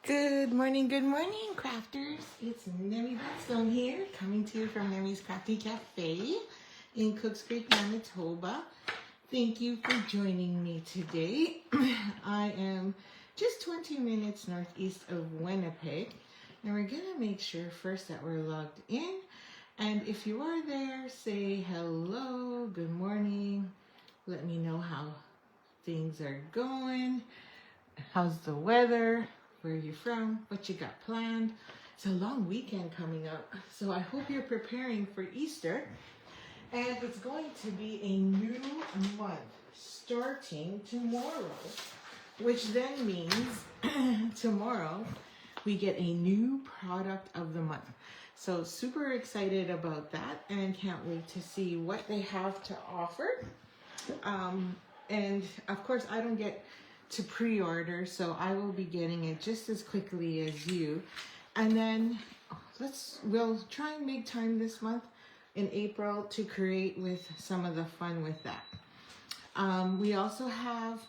Good morning, crafters. It's Nemi Blackstone here, coming to you from Nemi's Crafty Cafe in Cooks Creek, Manitoba. Thank you for joining me today. I am just 20 minutes northeast of Winnipeg, and we're gonna make sure first that we're logged in. And if you are there, say hello, good morning. Let me know how things are going. How's the weather? Where are you from? What you got planned? It's a long weekend coming up, so I hope you're preparing for Easter. And it's going to be a new month starting tomorrow, which then means tomorrow we get a new product of the month. So super excited about that and can't wait to see what they have to offer. And of course I don't get to pre-order, so I will be getting it just as quickly as you. And then we'll try and make time this month in April to create with some of the fun with that. We also have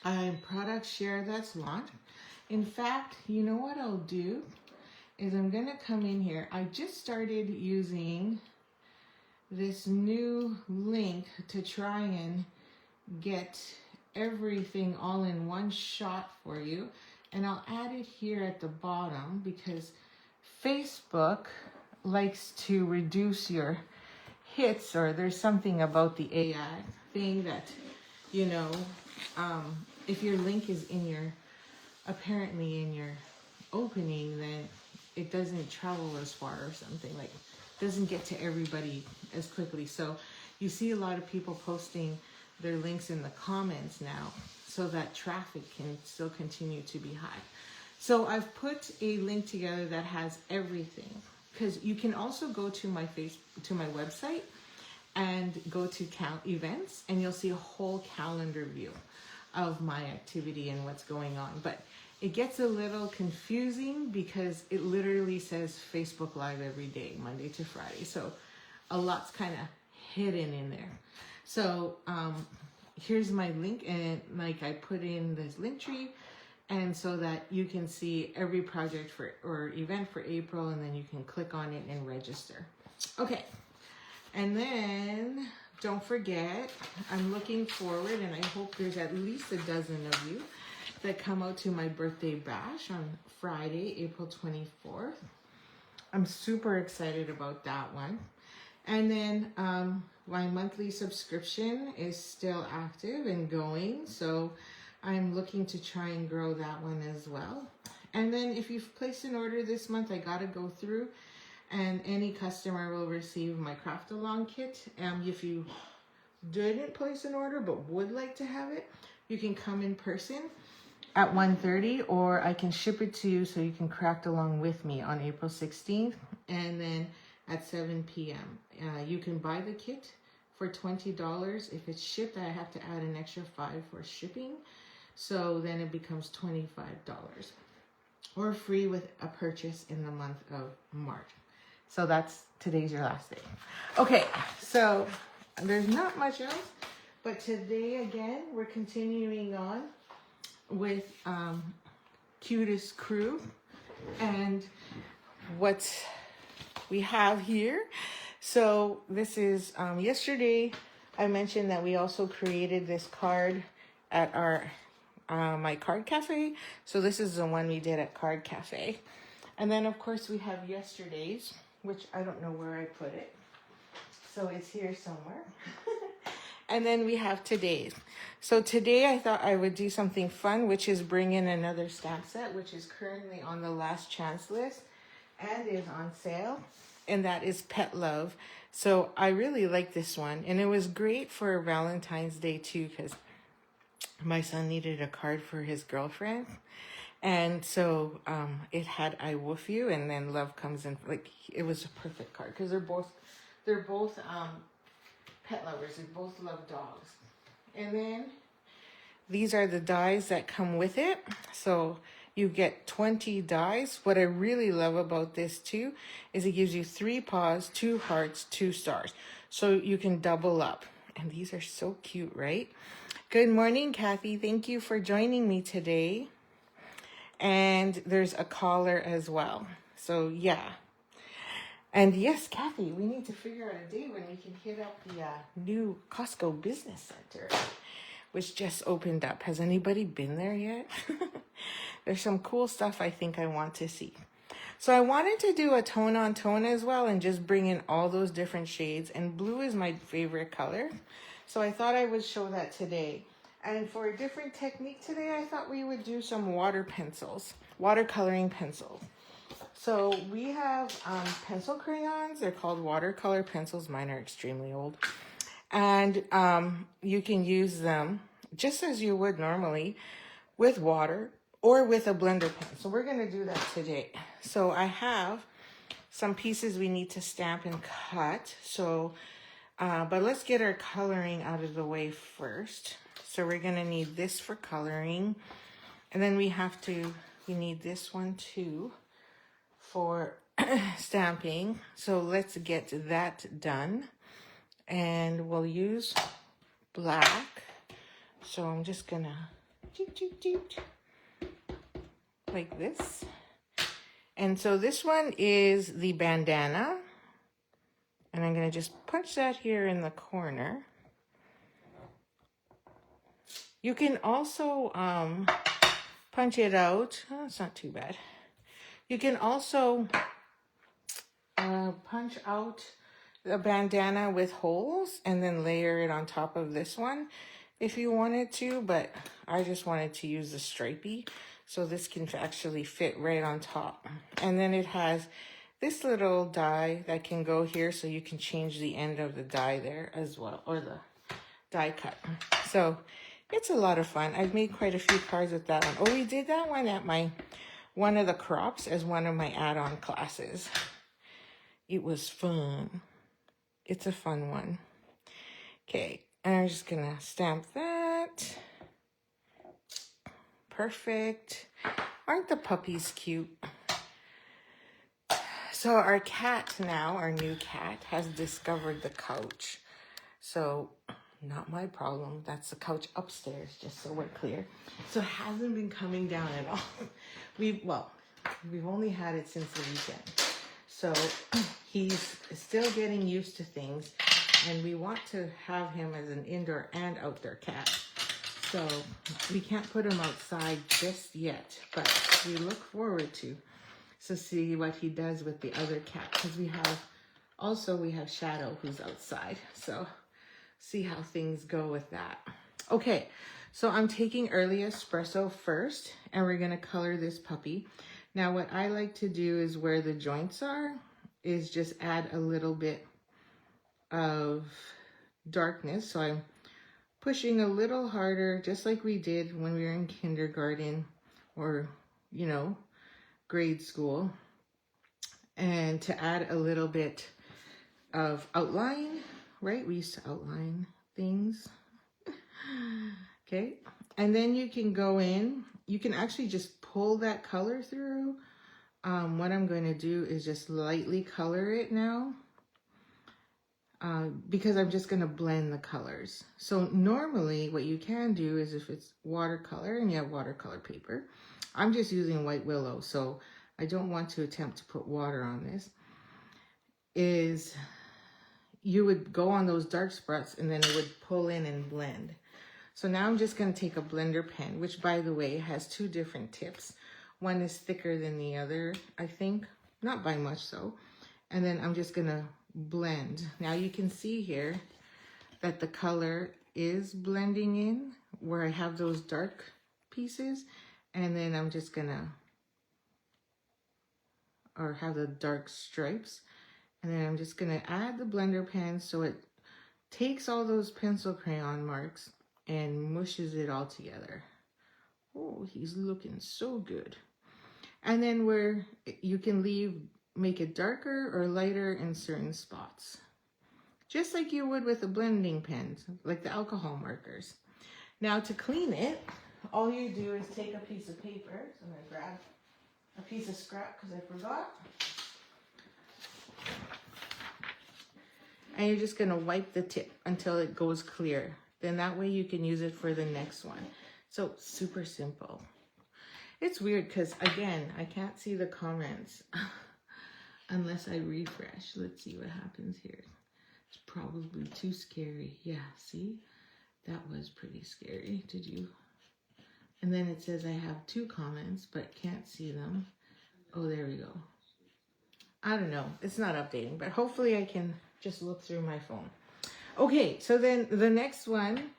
a product share that's launched. In fact, you know what I'll do is I'm gonna come in here. I just started using this new link to try and get everything all in one shot for you, and I'll add it here at the bottom because Facebook likes to reduce your hits, or there's something about the AI thing that, you know, if your link is apparently in your opening, then it doesn't travel as far or something, like doesn't get to everybody as quickly. So you see a lot of people posting their links in the comments now so that traffic can still continue to be high. So I've put a link together that has everything, because you can also go to my website and go to events, and you'll see a whole calendar view of my activity and what's going on. But it gets a little confusing because it literally says Facebook Live every day, Monday to Friday. So a lot's kind of hidden in there. So here's my link, and like I put in this link tree, and so that you can see every project or event for April, and then you can click on it and register. Okay, and then don't forget, I'm looking forward, and I hope there's at least a dozen of you that come out to my birthday bash on Friday, April 24th. I'm super excited about that one. And then my monthly subscription is still active and going, so I'm looking to try and grow that one as well. And then if you've placed an order this month, I gotta go through, and any customer will receive my craft along kit. If you didn't place an order but would like to have it, you can come in person at 1:30, or I can ship it to you so you can craft along with me on April 16th, and then at 7 p.m. You can buy the kit for $20. If it's shipped, I have to add an extra $5 for shipping. So then it becomes $25, or free with a purchase in the month of March. So today's your last day. Okay, so there's not much else, but today again, we're continuing on with Cutest Crew, and what we have here. So this is yesterday I mentioned that we also created this card at my card cafe. So this is the one we did at Card Cafe. And then of course we have yesterday's, which I don't know where I put it, so it's here somewhere. And then we have today's. So today I thought I would do something fun, which is bring in another stamp set, which is currently on the last chance list and is on sale, and that is Pet Love. So I really like this one, and it was great for Valentine's Day too, because my son needed a card for his girlfriend, and so it had I Woof You and then Love Comes In. Like, it was a perfect card because they're both pet lovers. They both love dogs. And then these are the dies that come with it. So you get 20 dies. What I really love about this too is it gives you 3 paws, 2 hearts, 2 stars. So you can double up. And these are so cute, right? Good morning, Kathy. Thank you for joining me today. And there's a collar as well. So yeah. And yes, Kathy, we need to figure out a day when we can hit up the new Costco Business Center, which just opened up. Has anybody been there yet? There's some cool stuff I think I want to see. So I wanted to do a tone on tone as well and just bring in all those different shades. And blue is my favorite color. So I thought I would show that today. And for a different technique today, I thought we would do some watercoloring pencils. So we have pencil crayons. They're called watercolor pencils. Mine are extremely old. And you can use them just as you would normally with water or with a blender pen. So we're going to do that today. So I have some pieces we need to stamp and cut. So, but let's get our coloring out of the way first. So we're going to need this for coloring. And then we need this one too for stamping. So let's get that done. And we'll use black. So I'm just gonna like this. And so this one is the bandana. And I'm gonna just punch that here in the corner. You can also punch it out. Oh, it's not too bad. You can also punch out the bandana with holes and then layer it on top of this one if you wanted to, but I just wanted to use the stripey, so this can actually fit right on top. And then it has this little die that can go here, so you can change the end of the die there as well, or the die cut. So it's a lot of fun. I've made quite a few cards with that one. Oh, we did that one at one of the crops as one of my add-on classes. It was fun. It's a fun one. Okay, and I'm just gonna stamp that. Perfect. Aren't the puppies cute? So our cat now, our new cat, has discovered the couch. So not my problem. That's the couch upstairs, just so we're clear. So it hasn't been coming down at all. We've only had it since the weekend. So he's still getting used to things, and we want to have him as an indoor and outdoor cat. So we can't put him outside just yet, but we look forward to see what he does with the other cat, because we have Shadow who's outside. So see how things go with that. Okay, so I'm taking early espresso first, and we're gonna color this puppy. Now, what I like to do is where the joints are, is just add a little bit of darkness. So I'm pushing a little harder, just like we did when we were in kindergarten or, grade school. And to add a little bit of outline, right? We used to outline things. Okay. And then you can go in, you can actually just pull that color through. What I'm going to do is just lightly color it now, because I'm just going to blend the colors. So normally what you can do is, if it's watercolor and you have watercolor paper, I'm just using white willow, so I don't want to attempt to put water on this, is you would go on those dark spots and then it would pull in and blend. So now I'm just going to take a blender pen, which, by the way, has two different tips. One is thicker than the other, I think, not by much so. And then I'm just going to blend. Now you can see here that the color is blending in where I have those dark pieces. And then I'm just going to, or have the dark stripes. And then I'm just going to add the blender pen so it takes all those pencil crayon marks and mushes it all together. Oh, he's looking so good. And then where you can make it darker or lighter in certain spots, just like you would with the blending pens, like the alcohol markers. Now to clean it, all you do is take a piece of paper. So I'm gonna grab a piece of scrap because I forgot. And you're just gonna wipe the tip until it goes clear. Then that way you can use it for the next one. So super simple. It's weird because, again, I can't see the comments unless I refresh. Let's see what happens here. It's probably too scary. Yeah, see? That was pretty scary. Did you? And then it says I have 2 comments, but can't see them. Oh, there we go. I don't know. It's not updating, but hopefully I can just look through my phone. Okay, so then the next one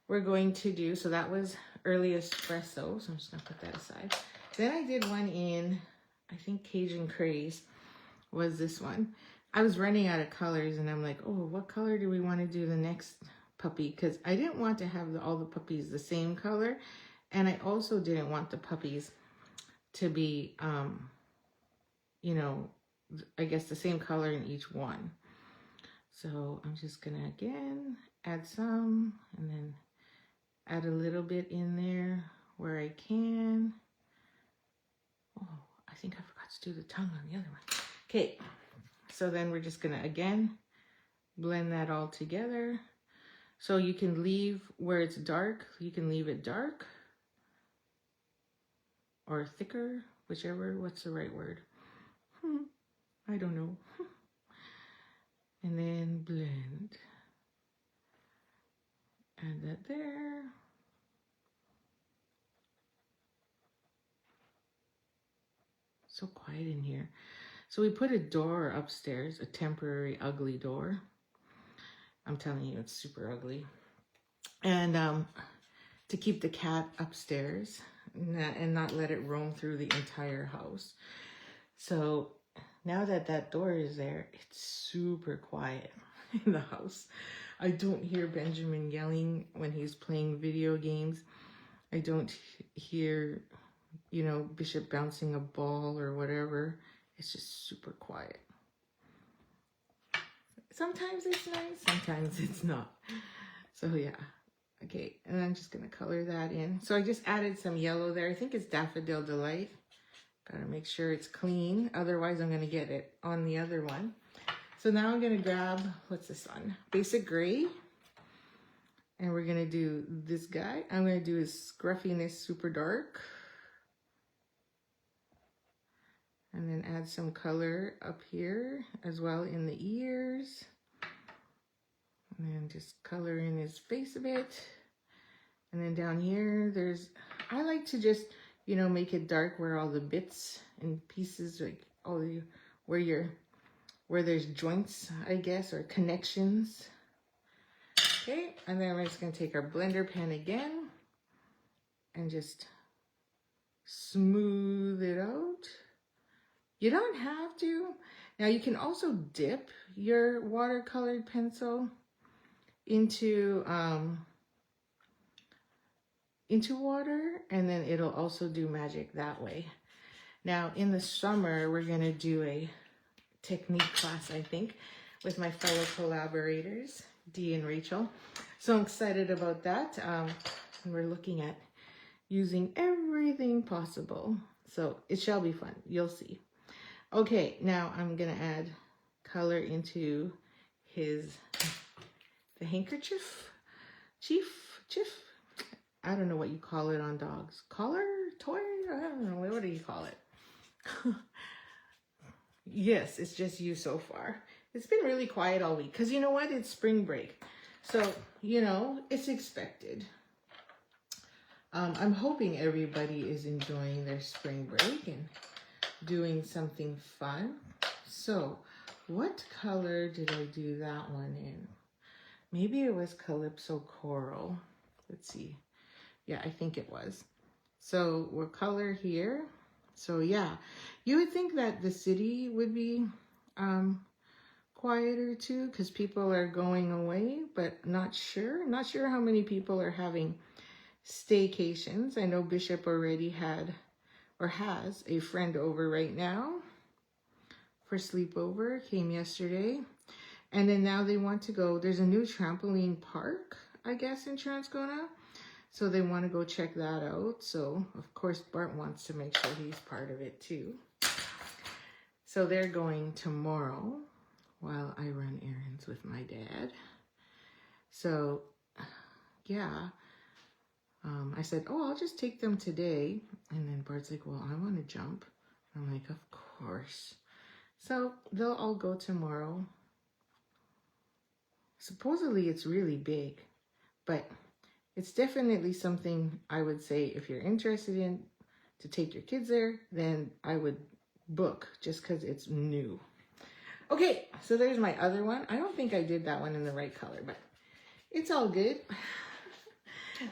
we're going to do, so that was early espresso, so I'm just going to put that aside. Then I did one in, I think Cajun Craze was this one. I was running out of colors, and I'm like, oh, what color do we want to do the next puppy? Because I didn't want to have all the puppies the same color, and I also didn't want the puppies to be, you know, I guess the same color in each one. So I'm just gonna, again, add some, and then add a little bit in there where I can. Oh, I think I forgot to do the tongue on the other one. Okay, so then we're just gonna, again, blend that all together. So you can leave where it's dark, you can leave it dark or thicker, whichever, what's the right word? I don't know. And then blend. Add that there. So quiet in here. So we put a door upstairs, a temporary ugly door. I'm telling you, it's super ugly. And to keep the cat upstairs and not let it roam through the entire house. So now that that door is there, it's super quiet in the house. I don't hear Benjamin yelling when he's playing video games. I don't hear, you know, Bishop bouncing a ball or whatever. It's just super quiet. Sometimes it's nice, sometimes it's not. So yeah, okay, and I'm just gonna color that in. So I just added some yellow there. I think it's Daffodil Delight. Gotta make sure it's clean, otherwise I'm gonna get it on the other one. So now I'm gonna grab, what's this one? Basic Gray. And we're gonna do this guy. I'm gonna do his Scruffiness Super Dark. And then add some color up here as well in the ears. And then just color in his face a bit. And then down here, I like to just, you know, make it dark where all the bits and pieces, like all the, where there's joints, I guess, or connections. Okay, and then we're just gonna take our blender pen again and just smooth it out. You don't have to. Now you can also dip your watercolored pencil into water, and then it'll also do magic that way. Now in the summer, we're gonna do a technique class, I think, with my fellow collaborators, Dee and Rachel. So I'm excited about that. And we're looking at using everything possible. So it shall be fun, you'll see. Okay, now I'm gonna add color into the handkerchief, chief. I don't know what you call it on dogs. Collar, toy, I don't know, what do you call it? Yes, it's just you so far. It's been really quiet all week, because you know what? It's spring break. So, you know, it's expected. I'm hoping everybody is enjoying their spring break and doing something fun. So what color did I do that one in? Maybe it was Calypso Coral. Let's see. Yeah, I think it was. So we'll color here. So yeah, you would think that the city would be quieter too, because people are going away, but not sure. Not sure how many people are having staycations. I know Bishop already had or has a friend over right now for sleepover, came yesterday. And then now they want to go, there's a new trampoline park, I guess, in Transcona. So they want to go check that out. So of course Bart wants to make sure he's part of it too. So they're going tomorrow while I run errands with my dad. So yeah, I said, oh, I'll just take them today. And then Bart's like, well, I want to jump. I'm like, of course. So they'll all go tomorrow. Supposedly it's really big, but it's definitely something I would say if you're interested in to take your kids there, then I would book just because it's new. Okay, so there's my other one. I don't think I did that one in the right color, but it's all good.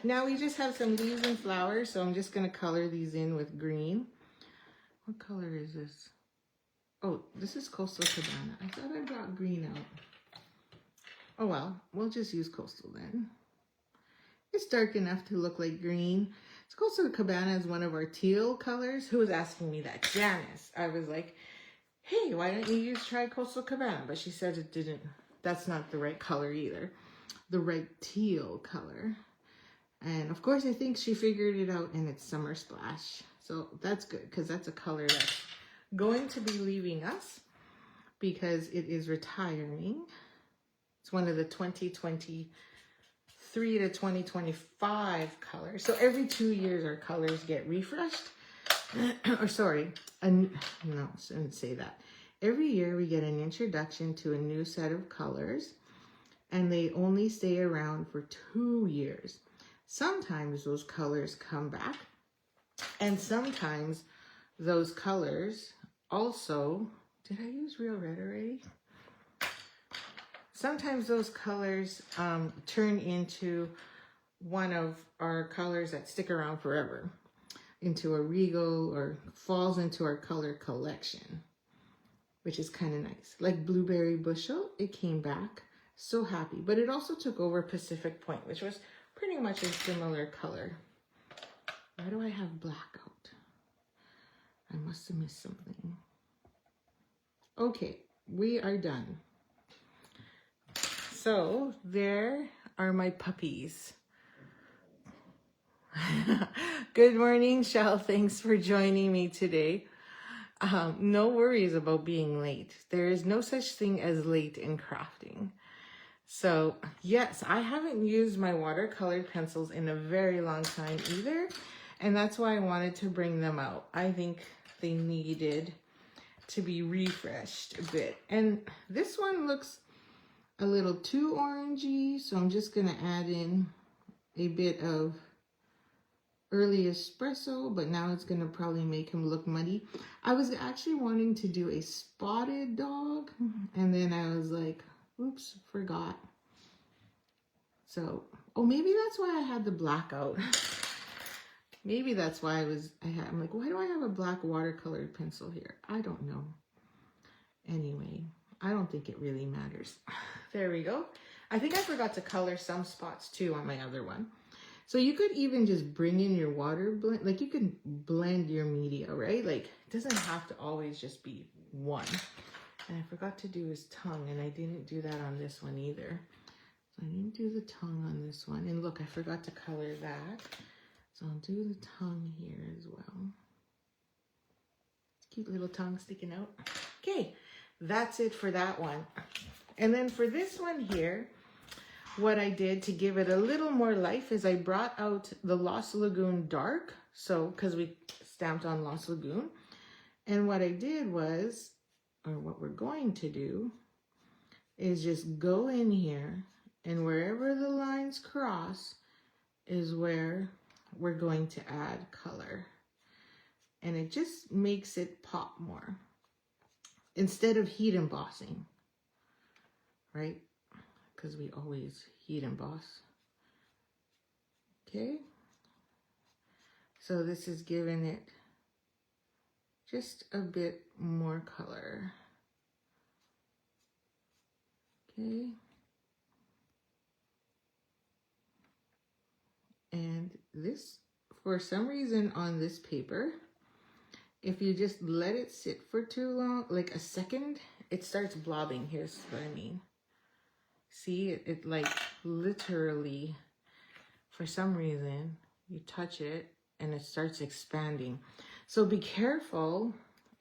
Now we just have some leaves and flowers, so I'm just going to color these in with green. What color is this? Oh, this is Coastal Cabana. I thought I brought green out. Oh well, we'll just use Coastal then. It's dark enough to look like green. So Coastal Cabana is one of our teal colors. Who was asking me that? Janice. I was like, hey, why don't you try Coastal Cabana? But she said it didn't. That's not the right color either. The right teal color. And of course, I think she figured it out and it's Summer Splash. So that's good because that's a color that's going to be leaving us because it is retiring. It's one of the 2023 to 2025 colors. So every 2 years our colors get refreshed. Or sorry, no, I didn't say that. Every year we get an introduction to a new set of colors and they only stay around for 2 years. Sometimes those colors come back and sometimes those colors also, did I use Real Red already? Sometimes those colors turn into one of our colors that stick around forever, into a regal or falls into our color collection, which is kind of nice. Like Blueberry Bushel, it came back, so happy. But it also took over Pacific Point, which was pretty much a similar color. Why do I have black out? I must have missed something. Okay, we are done. So there are my puppies. Good morning, Shell. Thanks for joining me today. No worries about being late. There is no such thing as late in crafting. So yes, I haven't used my watercolored pencils in a very long time either. And that's why I wanted to bring them out. I think they needed to be refreshed a bit. And this one looks a little too orangey, so I'm just gonna add in a bit of early espresso, but now it's gonna probably make him look muddy. I was actually wanting to do a spotted dog, and then I was like, oops, forgot. So, oh, maybe that's why I had the black out. Maybe that's why I'm like, why do I have a black watercolored pencil here? I don't know. Anyway, I don't think it really matters. There we go. I think I forgot to color some spots too on my other one. So you could even just bring in your water blend, like you can blend your media, right? Like it doesn't have to always just be one. And I forgot to do his tongue, and I didn't do that on this one either. So I didn't do the tongue on this one. And look, I forgot to color that. So I'll do the tongue here as well. Cute little tongue sticking out. Okay, that's it for that one. And then for this one here, what I did to give it a little more life is I brought out the Lost Lagoon Dark. So, because we stamped on Lost Lagoon. And what I did was, or what we're going to do, is just go in here and wherever the lines cross is where we're going to add color. And it just makes it pop more instead of heat embossing, right? Because we always heat emboss. Okay. So this is giving it just a bit more color. Okay. And this, for some reason on this paper, if you just let it sit for too long, like a second, it starts blobbing. Here's what I mean. See, it like literally, for some reason, you touch it and it starts expanding. So be careful.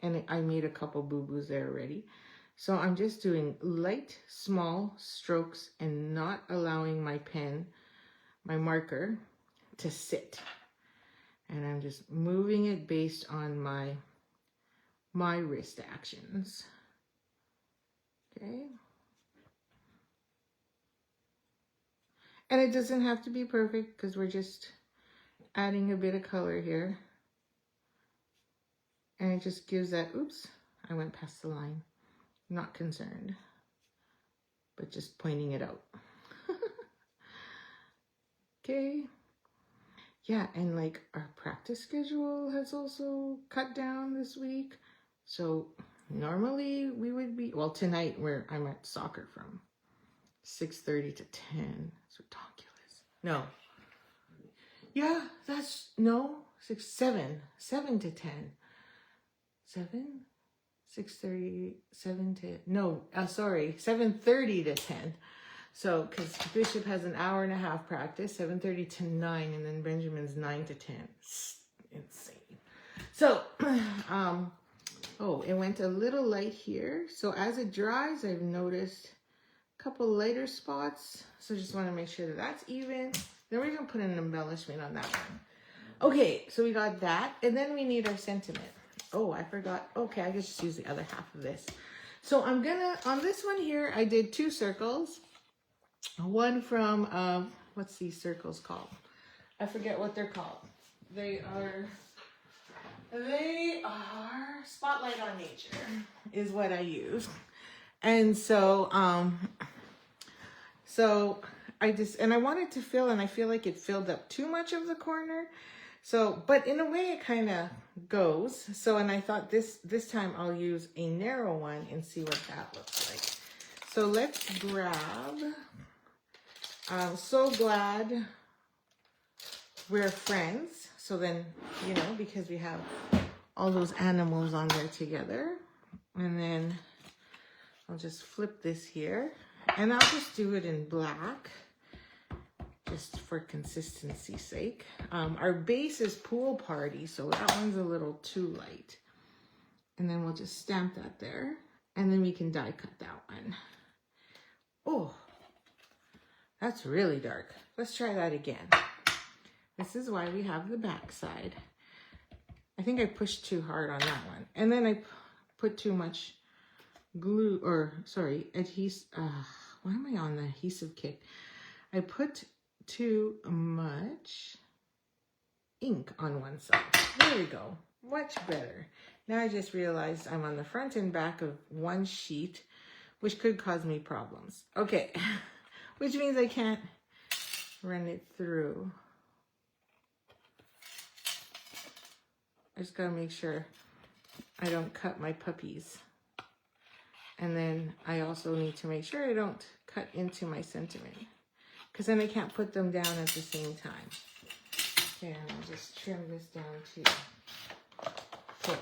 And I made a couple boo-boos there already. So I'm just doing light, small strokes and not allowing my pen, my marker, to sit. And I'm just moving it based on my wrist actions. Okay. And it doesn't have to be perfect because we're just adding a bit of color here. And it just gives that, oops, I went past the line. Not concerned, but just pointing it out. Okay. Yeah, and like our practice schedule has also cut down this week. So normally we would be, well, tonight I'm at soccer from 6:30 to 10. It's ridiculous. No. Yeah, that's, no, 7 to 10. 7:30 to 10. So, because Bishop has an hour and a half practice, 7:30 to 9, and then Benjamin's 9 to 10. Insane. So, oh, it went a little light here. So as it dries, I've noticed a couple lighter spots. So just want to make sure that that's even. Then we're going to put an embellishment on that one. Okay, so we got that. And then we need our sentiment. Oh, I forgot. Okay, I just use the other half of this. So I'm gonna, on this one here, I did 2 circles. One from, what's these circles called? I forget what they're called. They are Spotlight on Nature is what I use. And so, I wanted to fill, and I feel like it filled up too much of the corner. So, but in a way it kind of goes. So, and I thought this time I'll use a narrow one and see what that looks like. So let's grab, I'm so glad we're friends. So then, you know, because we have all those animals on there together. And then I'll just flip this here and I'll just do it in black. Just for consistency's sake. Our base is Pool Party, so that one's a little too light. And then we'll just stamp that there. And then we can die cut that one. Oh, that's really dark. Let's try that again. This is why we have the back side. I think I pushed too hard on that one. And then I put too much glue, or sorry, adhesive. Why am I on the adhesive kick? I put too much ink on one side. There we go. Much better. Now I just realized I'm on the front and back of one sheet, which could cause me problems. Okay. Which means I can't run it through. I just gotta make sure I don't cut my puppies. And then I also need to make sure I don't cut into my sentiment, because then I can't put them down at the same time. And I'll just trim this down too. Okay.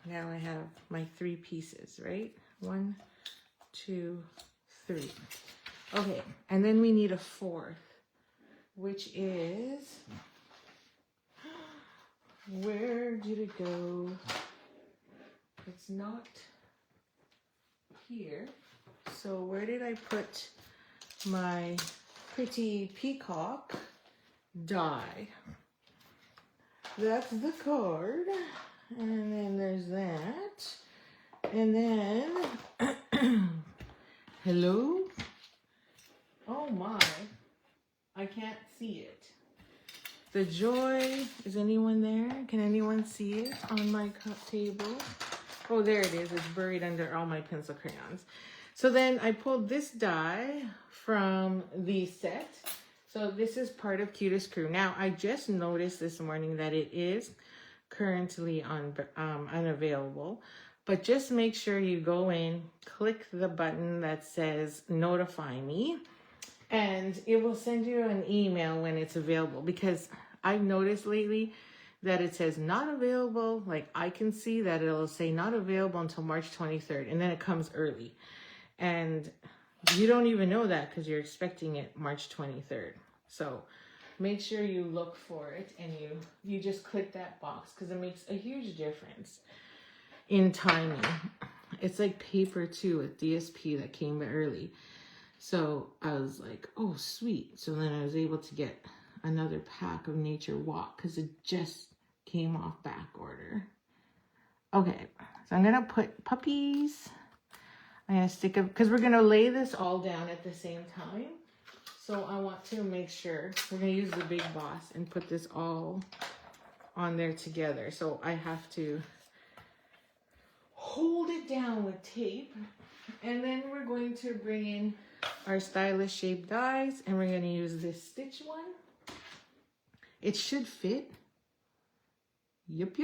Now I have my 3 pieces, right? 1, 2, 3. Okay, and then we need a 4th, which is, where did it go? It's not here. So where did I put my pretty peacock die? That's the card. And then there's that. And then, hello? Oh my, I can't see it. The joy, is anyone there? Can anyone see it on my table? Oh, there it is. It's buried under all my pencil crayons. So then I pulled this die from the set. So this is part of Cutest Crew. Now, I just noticed this morning that it is currently unavailable. But just make sure you go in, click the button that says notify me, and it will send you an email when it's available. Because I've noticed lately that it says not available. Like, I can see that it'll say not available until March 23rd, and then it comes early. And you don't even know that because you're expecting it March 23rd. So make sure you look for it and you just click that box, because it makes a huge difference in timing. It's like paper too with DSP that came early. So I was like, oh, sweet. So then I was able to get another pack of Nature Walk because it just came off back order. Okay, so I'm gonna put puppies. I'm gonna stick them because we're gonna lay this all down at the same time. So I want to make sure we're gonna use the Big Boss and put this all on there together. So I have to hold it down with tape, and then we're going to bring in our stylish shaped dies, and we're going to use this stitch one. It should fit. Yep,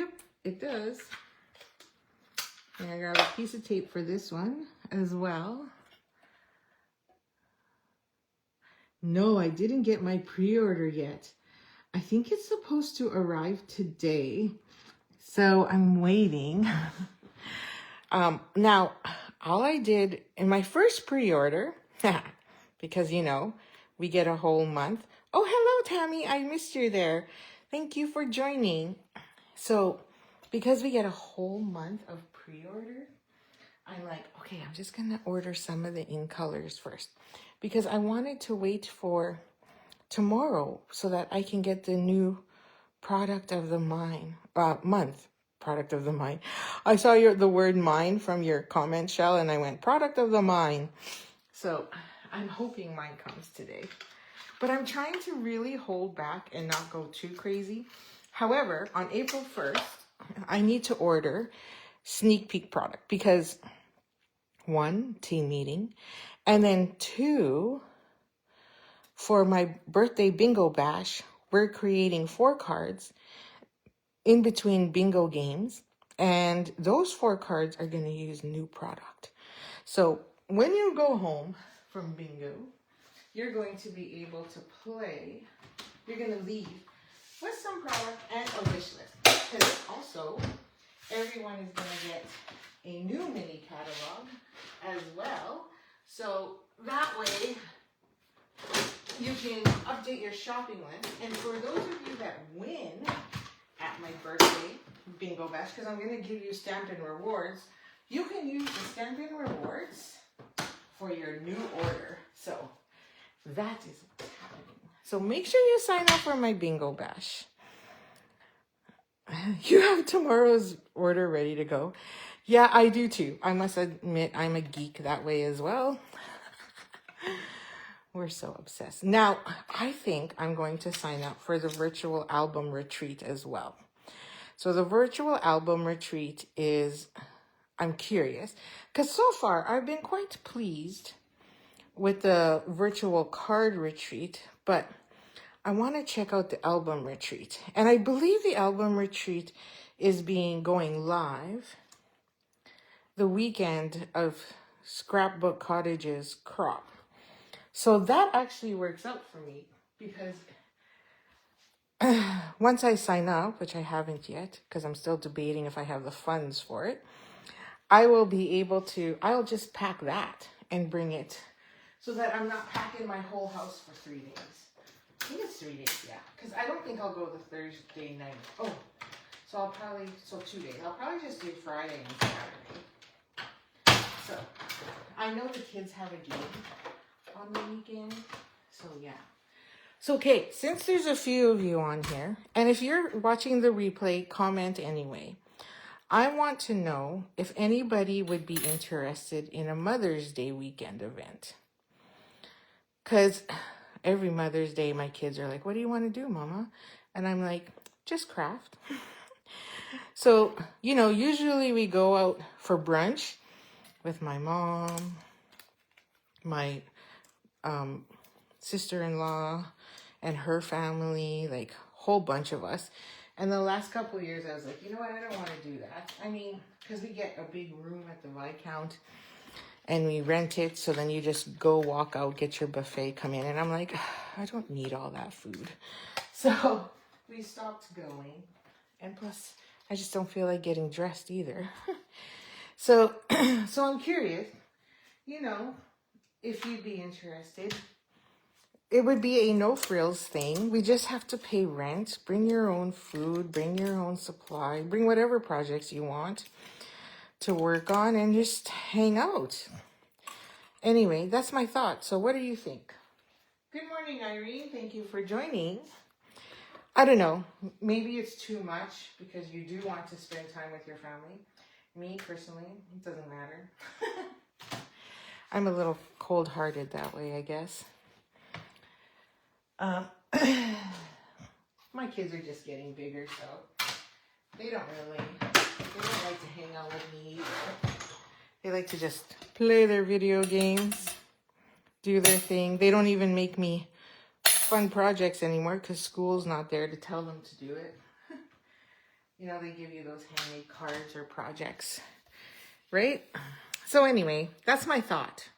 it does. And I got a piece of tape for this one as well. No, I didn't get my pre-order yet. I think it's supposed to arrive today, so I'm waiting. Now, all I did in my first pre-order, because, you know, we get a whole month. Oh, hello, Tammy. I missed you there. Thank you for joining. So, because we get a whole month of pre-order, I'm like, okay, I'm just going to order some of the in colors first. Because I wanted to wait for tomorrow so that I can get the new product of the month. Product of the mine. I saw the word mine from your comment, Shell, and I went, product of the mine. So I'm hoping mine comes today. But I'm trying to really hold back and not go too crazy. However, on April 1st, I need to order sneak peek product because 1, team meeting, and then 2, for my birthday bingo bash, we're creating 4 cards in between bingo games, and those 4 cards are going to use new product. So when you go home from bingo, you're going to be able to play. You're going to leave with some product and a wish list, because also everyone is going to get a new mini catalog as well. So that way you can update your shopping list. And for those of you that win at my birthday bingo bash, because I'm going to give you stampin rewards, you can use the stampin rewards for your new order. So that is what's happening. So make sure you sign up for my bingo bash. You have tomorrow's order ready to go. Yeah, I do too. I must admit I'm a geek that way as well. We're so obsessed. Now, I think I'm going to sign up for the virtual album retreat as well. So the virtual album retreat is, I'm curious, because so far I've been quite pleased with the virtual card retreat, but I want to check out the album retreat. And I believe the album retreat is going live the weekend of Scrapbook Cottage's crop. So that actually works out for me because once I sign up, which I haven't yet because I'm still debating if I have the funds for it, I will be able to, I'll just pack that and bring it so that I'm not packing my whole house for 3 days. I think it's 3 days, yeah, because I don't think I'll go the Thursday night. Oh, so 2 days. I'll probably just do Friday and Saturday. So I know the kids have a game on the weekend, so yeah. So, okay, since there's a few of you on here, and if you're watching the replay, comment anyway. I want to know if anybody would be interested in a Mother's Day weekend event. Because every Mother's Day, my kids are like, what do you want to do, Mama? And I'm like, just craft. So, you know, usually we go out for brunch with my mom, my sister-in-law, and her family, like whole bunch of us. And the last couple of years, I was like, you know what? I don't want to do that. I mean, because we get a big room at the Viscount and we rent it. So then you just go walk out, get your buffet, come in. And I'm like, I don't need all that food. So we stopped going. And plus, I just don't feel like getting dressed either. So I'm curious, you know, if you'd be interested. It would be a no-frills thing. We just have to pay rent, bring your own food, bring your own supply, bring whatever projects you want to work on, and just hang out. Anyway, that's my thought. So what do you think? Good morning, Irene. Thank you for joining. I don't know. Maybe it's too much because you do want to spend time with your family. Me, personally, it doesn't matter. I'm a little cold-hearted that way, I guess. My kids are just getting bigger, so they don't like to hang out with me either. They like to just play their video games, do their thing. They don't even make me fun projects anymore because school's not there to tell them to do it. You know, they give you those handmade cards or projects, right? So anyway, that's my thought.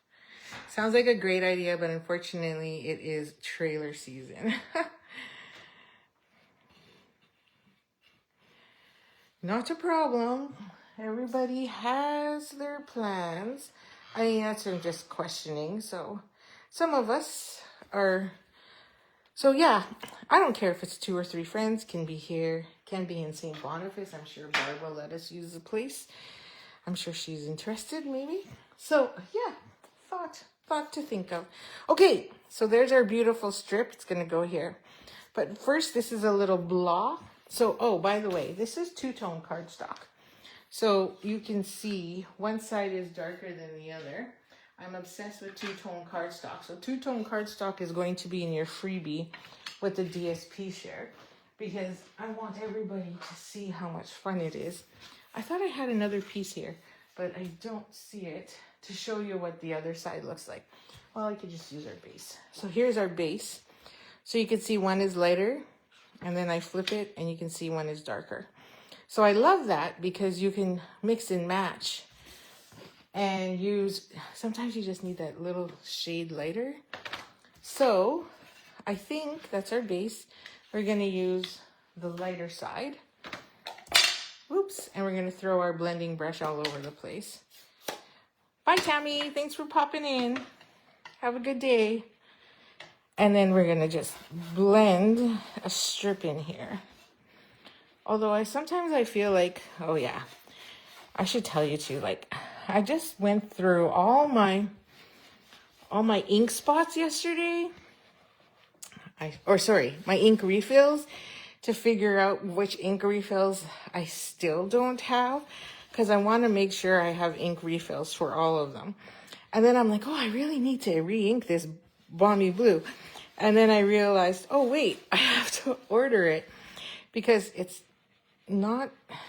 Sounds like a great idea, but unfortunately it is trailer season. Not a problem. Everybody has their plans. I mean, that's just questioning. So some of us are... So yeah, I don't care if it's 2 or 3 friends can be here, can be in St. Boniface. I'm sure Barb will let us use the place. I'm sure she's interested, maybe. So yeah, thought to think of. Okay, so there's our beautiful strip. It's gonna go here. But first, this is a little block. So, oh, by the way, this is 2-tone cardstock. So you can see one side is darker than the other. I'm obsessed with 2-tone cardstock. So 2-tone cardstock is going to be in your freebie with the DSP share because I want everybody to see how much fun it is. I thought I had another piece here, but I don't see it to show you what the other side looks like. Well, I could just use our base. So here's our base. So you can see one is lighter and then I flip it and you can see one is darker. So I love that because you can mix and match and use, sometimes you just need that little shade lighter. So I think that's our base. We're gonna use the lighter side. Oops, and we're gonna throw our blending brush all over the place. Bye, Tammy, thanks for popping in. Have a good day. And then we're gonna just blend a strip in here. Although sometimes I feel like, oh yeah, I should tell you too, like I just went through all my ink spots yesterday. My ink refills to figure out which ink refills I still don't have because I want to make sure I have ink refills for all of them. And then I'm like, oh, I really need to re-ink this Balmy Blue. And then I realized, oh wait, I have to order it because it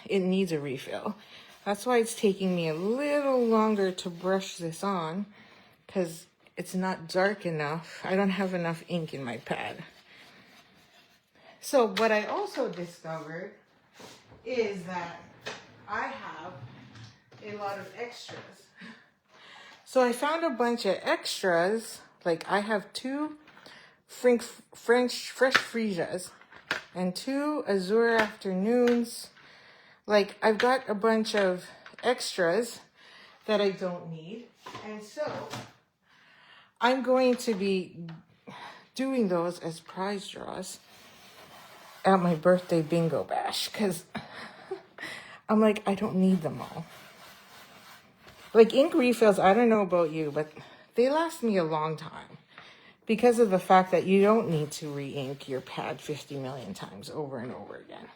needs a refill. That's why it's taking me a little longer to brush this on because it's not dark enough. I don't have enough ink in my pad. So what I also discovered is that I have a lot of extras. So I found a bunch of extras. Like I have 2 French fresh freesias and 2 Azure afternoons. Like I've got a bunch of extras that I don't need. And so I'm going to be doing those as prize draws at my birthday bingo bash because I'm like, I don't need them all. Like ink refills, I don't know about you, but they last me a long time because of the fact that you don't need to re-ink your pad 50 million times over and over again.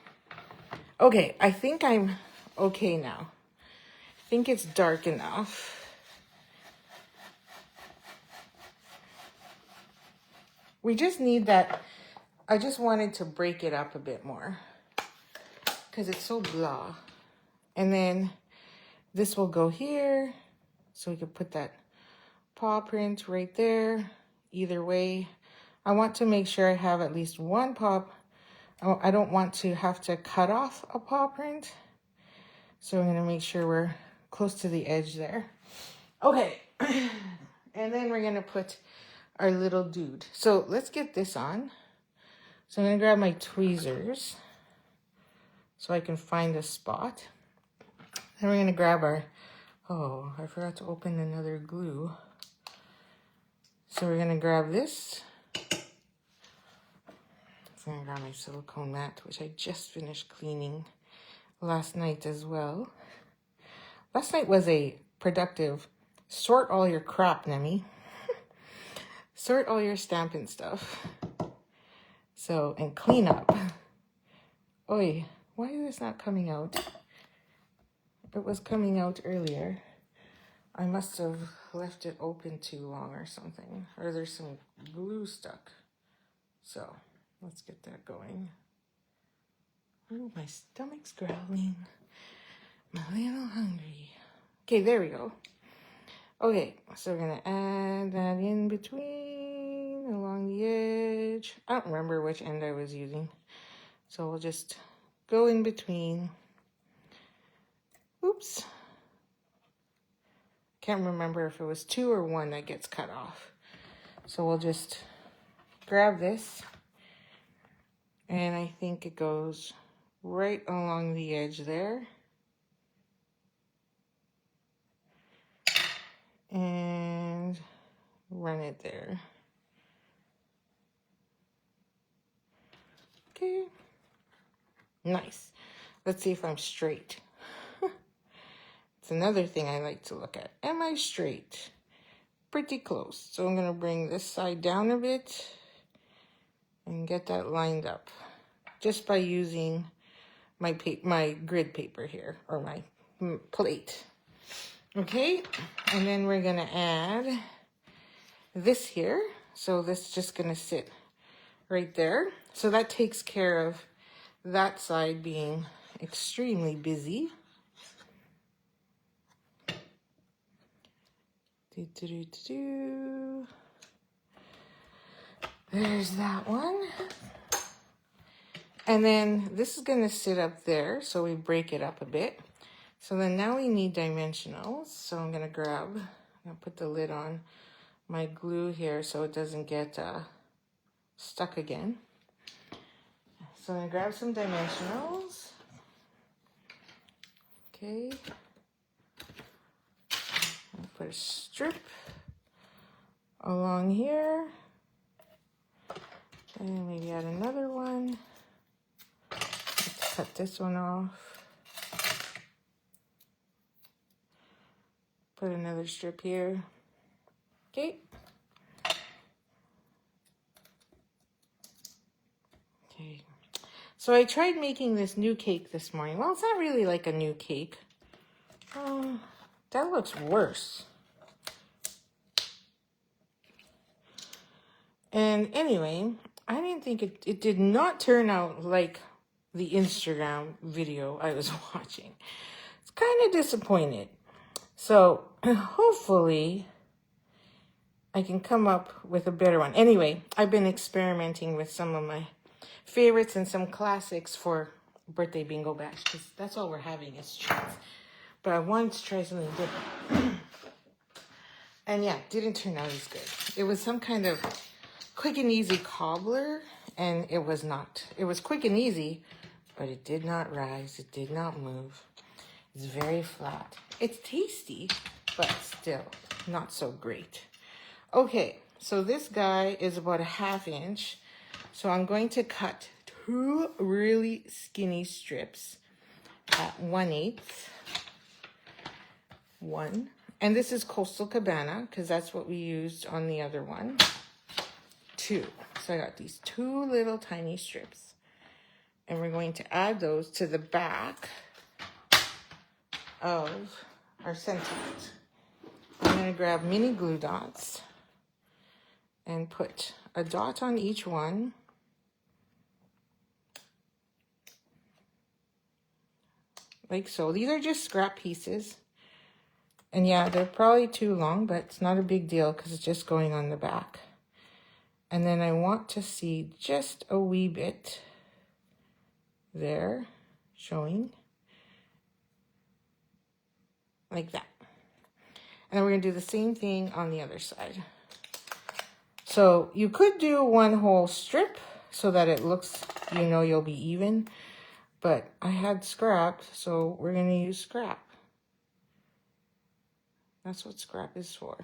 Okay, I think I'm okay now. I think it's dark enough. We just need that. I just wanted to break it up a bit more because it's so blah. And then this will go here. So we can put that paw print right there. Either way, I want to make sure I have at least one paw. I don't want to have to cut off a paw print. So I'm going to make sure we're close to the edge there. Okay. And then we're going to put our little dude. So let's get this on. So I'm going to grab my tweezers so I can find a spot. Then we're going to grab our, oh, I forgot to open another glue. So we're going to grab this. I'm going to grab my silicone mat, which I just finished cleaning last night as well. Last night was a productive sort all your crap, Nemi. Sort all your stampin' stuff. So, and clean up. Oi, why is this not coming out? It was coming out earlier. I must have left it open too long or something. Or there's some glue stuck. So, let's get that going. Oh, my stomach's growling. I'm a little hungry. Okay, there we go. Okay, so we're gonna add that in between, along the edge. I don't remember which end I was using. So we'll just go in between. Oops. Can't remember if it was 2 or 1 that gets cut off. So we'll just grab this. And I think it goes right along the edge there. And run it there. Okay. Nice. Let's see if I'm straight. It's another thing I like to look at. Am I straight? Pretty close. So I'm going to bring this side down a bit and get that lined up just by using my grid paper here, or my plate. Okay, and then we're going to add this here. So this is just going to sit right there. So that takes care of that side being extremely busy. There's that one. And then this is going to sit up there, so we break it up a bit. So then now we need dimensionals. So I'm going to put the lid on my glue here so it doesn't get stuck again. So I'm going to grab some dimensionals. Okay. I'll put a strip along here. And maybe add another one. Let's cut this one off. Put another strip here. Okay. Okay. So I tried making this new cake this morning. Well, it's not really like a new cake. That looks worse. And anyway, I didn't think it did not turn out like the Instagram video I was watching. It's kind of disappointed. So hopefully I can come up with a better one. Anyway, I've been experimenting with some of my favorites and some classics for birthday bingo bash, because that's all we're having is treats. But I wanted to try something different. And yeah, didn't turn out as good. It was some kind of quick and easy cobbler, and it was not. It was quick and easy, but it did not rise. It did not move. It's very flat. It's tasty, but still not so great. Okay, so this guy is about a 1/2 inch. So I'm going to cut 2 really skinny strips at 1/8. 1. And this is Coastal Cabana, because that's what we used on the other one. 2. So I got these 2 little tiny strips. And we're going to add those to the back of our sentiment. I'm going to grab mini glue dots and put a dot on each one. Like so. These are just scrap pieces. And yeah, they're probably too long, but it's not a big deal because it's just going on the back. And then I want to see just a wee bit there showing. Like that. And then we're going to do the same thing on the other side. So you could do 1 whole strip so that it looks, you'll be even. But I had scrap, so we're going to use scrap. That's what scrap is for.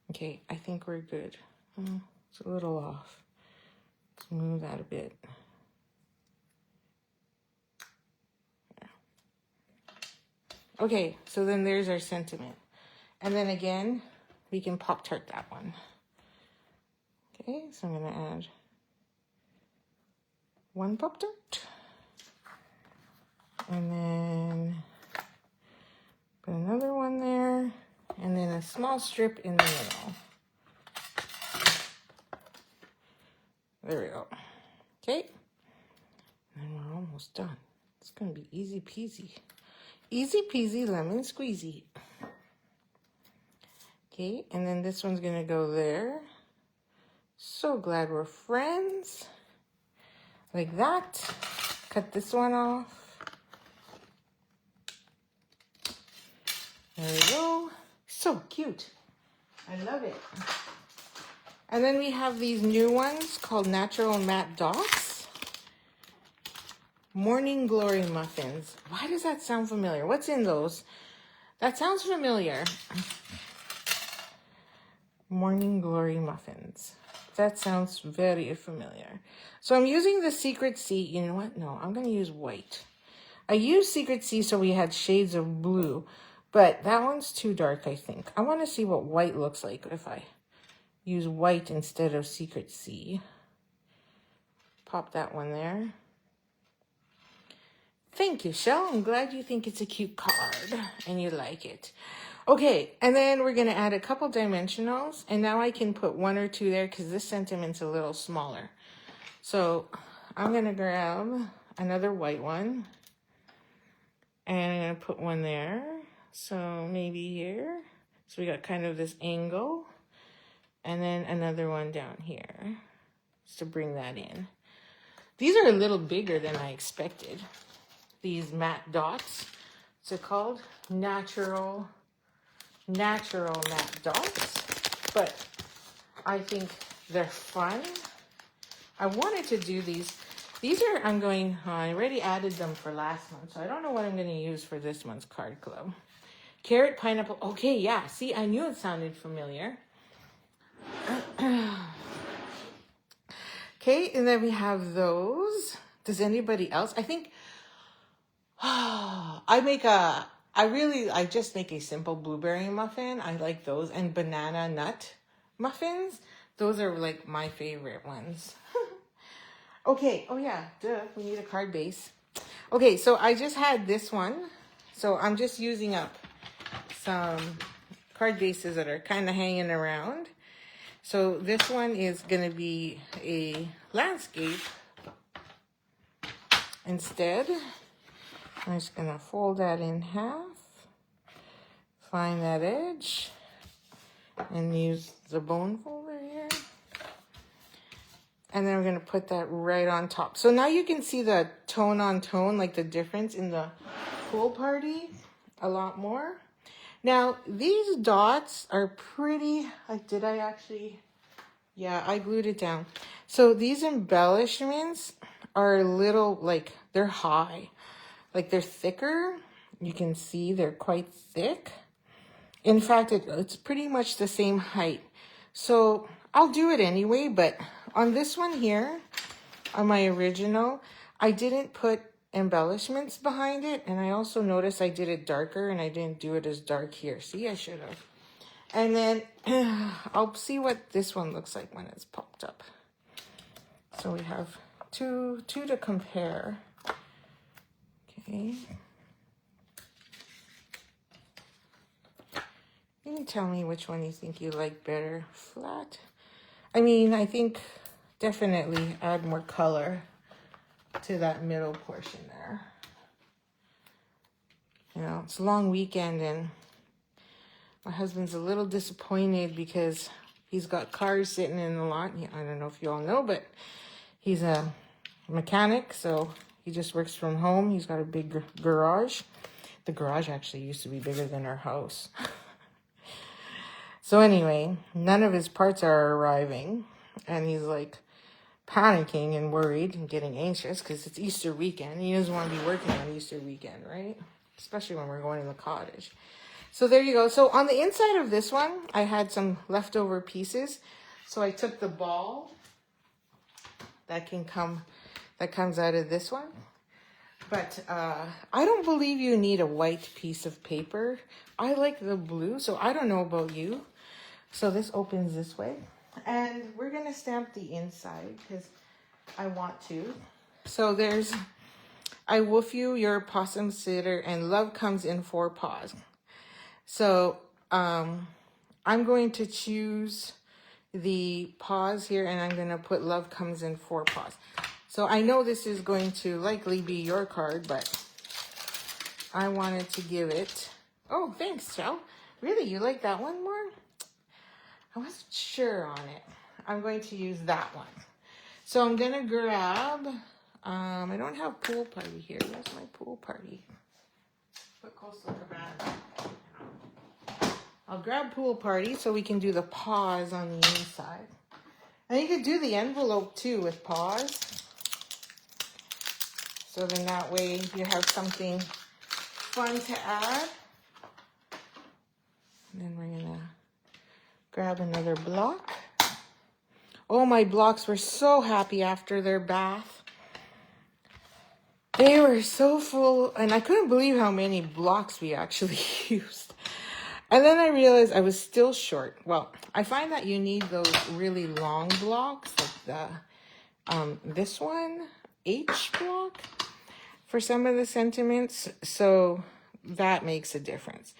Okay, I think we're good. It's a little off. Let's move that a bit. Yeah. Okay, so then there's our sentiment. And then again, we can Pop-Tart that one. Okay, so I'm gonna add one Pop-Tart. And then put another one there. And then a small strip in the middle. There we go. Okay. And we're almost done. It's gonna be easy peasy. Easy peasy lemon squeezy. Okay, and then this one's gonna go there. So glad we're friends. Like that. Cut this one off. There we go. So cute. I love it. And then we have these new ones called Natural Matte Dots. Morning Glory Muffins. Why does that sound familiar? What's in those? That sounds familiar. Morning Glory Muffins. That sounds very familiar. So I'm using the Secret Sea. You know what? No, I'm going to use white. I used Secret Sea so we had shades of blue. But that one's too dark, I think. I want to see what white looks like if I use white instead of Secret Sea. Pop that one there. Thank you, Shell. I'm glad you think it's a cute card and you like it. Okay, and then we're going to add a couple dimensionals. And now I can put one or two there because this sentiment's a little smaller. So I'm going to grab another white one. And I'm going to put one there. So maybe here. So we got kind of this angle. And then another one down here. Just to bring that in. These are a little bigger than I expected. These matte dots. What's it called? Natural matte dots. But I think they're fun. I wanted to do these. These are, I already added them for last month. So I don't know what I'm going to use for this month's card club. Carrot, pineapple. Okay, yeah. See, I knew it sounded familiar. Okay, and then we have those. Does anybody else? I think I just make a simple blueberry muffin. I like those. And banana nut muffins. Those are like my favorite ones. Okay, oh yeah, duh, we need a card base. Okay, so I just had this one. So I'm just using up some card bases that are kind of hanging around. So this one is going to be a landscape instead. I'm just going to fold that in half, find that edge, and use the bone folder here. And then we're going to put that right on top. So now you can see the tone on tone, like the difference in the pool party a lot more. Now, these dots are pretty, like, did I actually, yeah, I glued it down. So these embellishments are a little, like, they're high. Like, they're thicker. You can see they're quite thick. In fact, it's pretty much the same height. So I'll do it anyway, but on this one here, on my original, I didn't put embellishments behind it, and I also noticed I did it darker and I didn't do it as dark here. See, I should have. And then I'll see what this one looks like when it's popped up. So we have two to compare. Okay. Can you tell me which one you think you like better? Flat? I mean, I think definitely add more color to that middle portion there. You know, it's a long weekend and my husband's a little disappointed because he's got cars sitting in the lot. I don't know if you all know, but he's a mechanic, so he just works from home. He's got a big garage. The garage actually used to be bigger than our house. So anyway, none of his parts are arriving, and he's like panicking and worried and getting anxious because it's Easter weekend. He doesn't want to be working on Easter weekend, right? Especially when we're going to the cottage. So there you go. So on the inside of this one, I had some leftover pieces. So I took the ball that comes out of this one. But I don't believe you need a white piece of paper. I like the blue, so I don't know about you. So this opens this way. And we're going to stamp the inside because I want to. So there's, I woof you, your possum sitter, and love comes in 4 paws. So I'm going to choose the paws here, and I'm going to put love comes in 4 paws. So I know this is going to likely be your card, but I wanted to give it. Oh, thanks, Joe. Really, you like that one more? I wasn't sure on it. I'm going to use that one. So I'm going to grab, I don't have pool party here. Where's my pool party? Put Coastal Cabana. I'll grab pool party so we can do the paws on the inside. And you could do the envelope too with paws. So then that way you have something fun to add. And then we're gonna grab another block. Oh, my blocks were so happy after their bath. They were so full, and I couldn't believe how many blocks we actually used. And then I realized I was still short. Well, I find that you need those really long blocks, like the this one, H block, for some of the sentiments. So that makes a difference.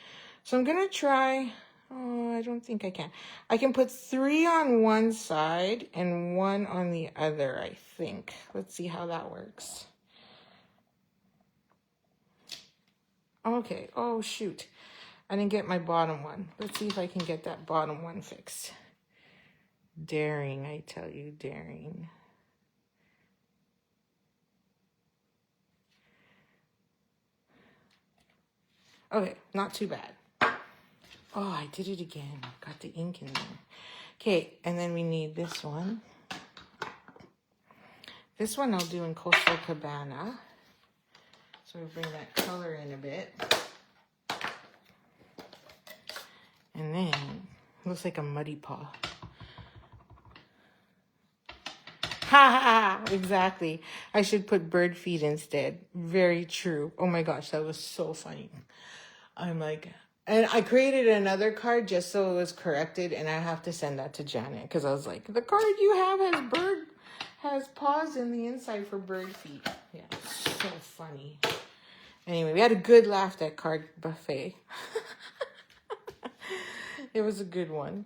So I'm gonna try. Oh, I don't think I can. I can put 3 on one side and 1 on the other, I think. Let's see how that works. Okay. Oh, shoot. I didn't get my bottom one. Let's see if I can get that bottom one fixed. Daring, I tell you, daring. Okay, not too bad. Oh, I did it again. Got the ink in there. Okay, and then we need this one. This one I'll do in Coastal Cabana. So we bring that color in a bit. And then, looks like a muddy paw. Ha ha! Exactly. I should put bird feet instead. Very true. Oh my gosh, that was so funny. I'm like, and I created another card just so it was corrected, and I have to send that to Janet because I was like, the card you have has paws in the inside for bird feet. Yeah, so funny. Anyway, we had a good laugh at card buffet. It was a good one.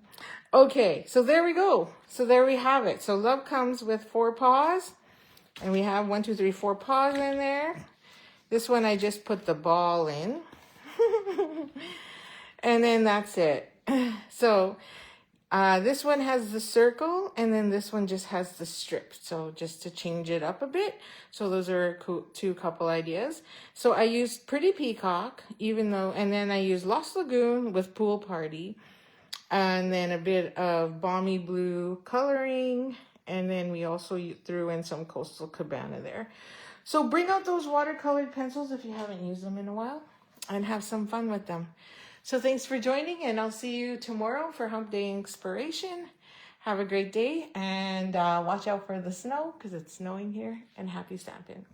Okay, so there we go. So there we have it. So love comes with 4 paws. And we have 1, 2, 3, 4 paws in there. This one I just put the ball in. And then that's it. So this one has the circle, and then this one just has the strip. So just to change it up a bit. So those are 2 couple ideas. So I used Pretty Peacock, even though, and then I used Lost Lagoon with Pool Party. And then a bit of Balmy Blue coloring. And then we also threw in some Coastal Cabana there. So bring out those watercolored pencils if you haven't used them in a while. And have some fun with them. So thanks for joining. And I'll see you tomorrow for Hump Day Inspiration. Have a great day. And watch out for the snow because it's snowing here. And happy stampin'.